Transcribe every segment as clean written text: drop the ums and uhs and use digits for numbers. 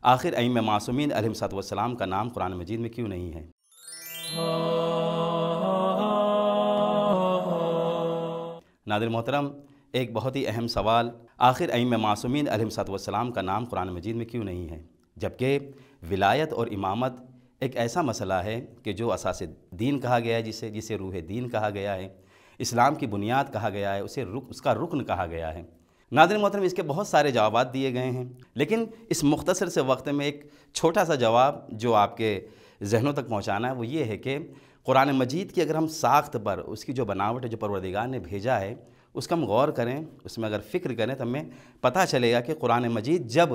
آخر ائمہ معصومین علیہم السلام کا نام قرآن مجید میں کیوں نہیں ہے؟ ناظرین محترم، ایک بہت ہی اہم سوال، آخر ائمہ معصومین علیہم السلام کا نام قرآن مجید میں کیوں نہیں ہے؟ جبکہ ولایت اور امامت ایک ایسا مسئلہ ہے کہ جو اساس دین کہا گیا ہے، جسے روح دین کہا گیا ہے، اسلام کی بنیاد کہا گیا ہے، اس کا رکن کہا گیا ہے۔ ناظرین محترم، اس کے بہت سارے جوابات دیے گئے ہیں، لیکن اس مختصر سے وقت میں ایک چھوٹا سا جواب جو آپ کے ذہنوں تک پہنچانا ہے وہ یہ ہے کہ قرآن مجید کی اگر ہم ساخت پر، اس کی جو بناوٹ ہے جو پروردگار نے بھیجا ہے، اس کا ہم غور کریں، اس میں اگر فکر کریں تو ہمیں پتہ چلے گا کہ قرآن مجید جب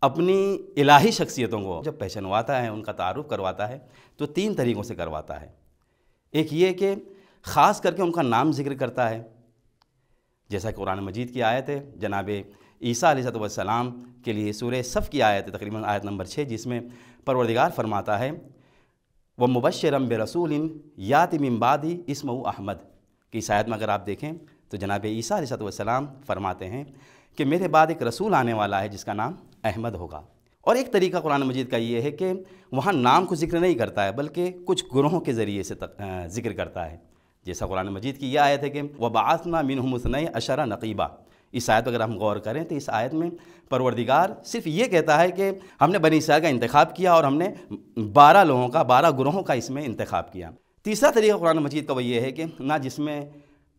اپنی الہی شخصیتوں کو جب پہچنواتا ہے، ان کا تعارف کرواتا ہے، تو 3 طریقوں سے کرواتا ہے۔ ایک یہ کہ خاص کر کے ان کا نام ذکر کرتا ہے، جیسا کہ قرآن مجید کی آیت ہے جناب عیسیٰ علیہ السلام کے لیے سورہ صف کی آیت ہے، تقریباً آیت نمبر 6، جس میں پروردگار فرماتا ہے وَمُبَشِّرًا بِرَسُولٍ یَأْتِی مِن بَعْدِی اسمہ احمد، کہ اس آیت میں اگر آپ دیکھیں تو جناب عیسیٰ علیہ السلام فرماتے ہیں کہ میرے بعد ایک رسول آنے والا ہے جس کا نام احمد ہوگا۔ اور ایک طریقہ قرآن مجید کا یہ ہے کہ وہاں نام کو ذکر نہیں کرتا ہے بلکہ کچھ گروہوں کے ذریعے سے ذکر کرتا ہے، جیسا قرآن مجید کی یہ آیت ہے کہ وَبَعَثْنَا مِنْهُمُ اثْنَيْ عَشَرَ نَقِيبًا۔ اس آیت اگر ہم غور کریں تو اس آیت میں پروردگار صرف یہ کہتا ہے کہ ہم نے بنی اسرائیل کا انتخاب کیا اور ہم نے 12 لوگوں کا، 12 گروہوں کا اس میں انتخاب کیا۔ تیسرا طریقہ قرآن مجید کا وہ یہ ہے کہ نہ جس میں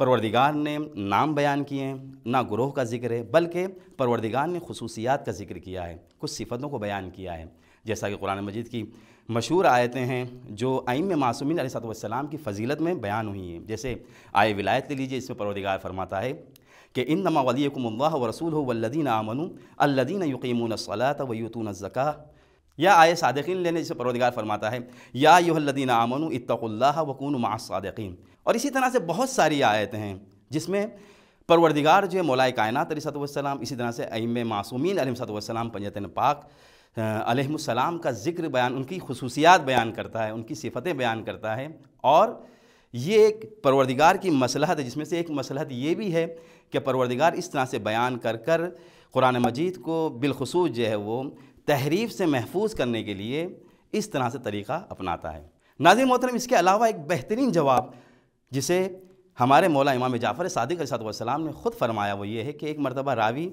پروردگار نے نام بیان کیے ہیں، نہ گروہ کا ذکر ہے، بلکہ پروردگار نے خصوصیات کا ذکر کیا ہے، کچھ صفتوں کو بیان کیا ہے، جیسا کہ قرآن مجید کی مشہور آیتیں ہیں جو ائمہ معصومین علیہ السلام کی فضیلت میں بیان ہوئی ہیں۔ جیسے آیہ ولایت لے لیجئے، اس میں پروردگار فرماتا ہے کہ انما ولیکم اللہ ورسولہ والذین آمنوا الذین یقیمون الصلاۃ ویؤتون الزکاۃ، یا آیہ صادقین لینے، جس میں پروردگار فرماتا ہے یا ایھا الذین آمنوا اتقوا اللہ وکونوا مع الصادقین۔ اور اسی طرح سے بہت ساری آیتیں ہیں جس میں پروردگار جو ہے مولا کائنات علیہ السلام، اسی طرح سے ائمہ معصومین علیہ السلام پنجتن پاک علیہ السلام کا ذکر بیان، ان کی خصوصیات بیان کرتا ہے، ان کی صفتیں بیان کرتا ہے۔ اور یہ ایک پروردگار کی مصلحت ہے، جس میں سے ایک مصلحت یہ بھی ہے کہ پروردگار اس طرح سے بیان کر قرآن مجید کو بالخصوص جو ہے وہ تحریف سے محفوظ کرنے کے لیے اس طرح سے طریقہ اپناتا ہے۔ ناظرین محترم، اس کے علاوہ ایک بہترین جواب جسے ہمارے مولا امام جعفر صادق علیہ السلام نے خود فرمایا وہ یہ ہے کہ ایک مرتبہ راوی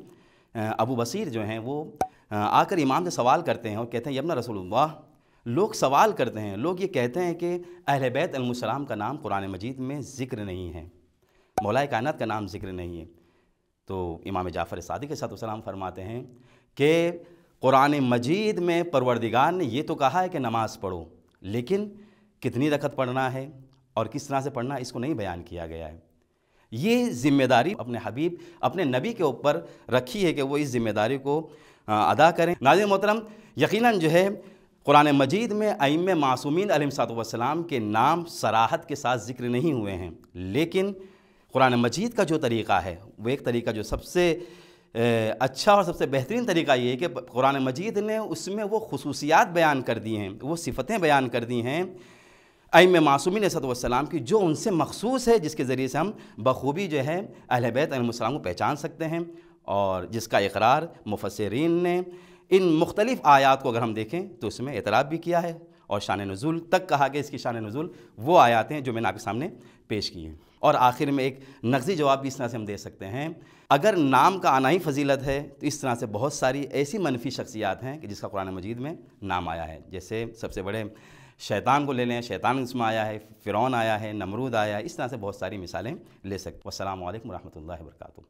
ابو بصیر جو ہیں وہ آ کر امام سے سوال کرتے ہیں اور کہتے ہیں یبن رسول اللہ، لوگ سوال کرتے ہیں، لوگ یہ کہتے ہیں کہ اہل بیت علیہ السلام کا نام قرآن مجید میں ذکر نہیں ہے، مولا کائنات کا نام ذکر نہیں ہے۔ تو امام جعفر صادق علیہ السلام فرماتے ہیں کہ قرآن مجید میں پروردگار نے یہ تو کہا ہے کہ نماز پڑھو، لیکن کتنی رکعت پڑھنا ہے اور کس طرح سے پڑھنا ہے اس کو نہیں بیان کیا گیا ہے۔ یہ ذمہ داری اپنے حبیب، اپنے نبی کے اوپر رکھی ہے کہ وہ اس ذمہ داری کو ادا کریں۔ ناظرین محترم، یقیناً جو ہے قرآن مجید میں ائمہ معصومین علیہ السلام کے نام صراحت کے ساتھ ذکر نہیں ہوئے ہیں، لیکن قرآن مجید کا جو طریقہ ہے وہ ایک طریقہ جو سب سے اچھا اور سب سے بہترین طریقہ یہ ہے کہ قرآن مجید نے اس میں وہ خصوصیات بیان کر دی ہیں، وہ صفتیں بیان کر دی ہیں ائمہ معصومین علیہ السلام کی، جو ان سے مخصوص ہے، جس کے ذریعے سے ہم بخوبی جو ہے اہل بیت علیہ السلام کو پہچان سکتے ہیں، اور جس کا اقرار مفسرین نے ان مختلف آیات کو اگر ہم دیکھیں تو اس میں اعتراف بھی کیا ہے، اور شان نزول تک کہا کہ اس کی شان نزول وہ آیات ہیں جو میں نے آپ کے سامنے پیش کی ہیں۔ اور آخر میں ایک نقضی جواب بھی اس طرح سے ہم دے سکتے ہیں، اگر نام کا آنا ہی فضیلت ہے تو اس طرح سے بہت ساری ایسی منفی شخصیات ہیں کہ جس کا قرآن مجید میں نام آیا ہے، جیسے سب سے بڑے شیطان کو لے لیں، شیطان اس میں آیا ہے، فرعون آیا ہے، نمرود آیا ہے، اس طرح سے بہت ساری مثالیں لے سکتے ہیں۔ والسلام علیکم ورحمۃ اللہ وبرکاتہ۔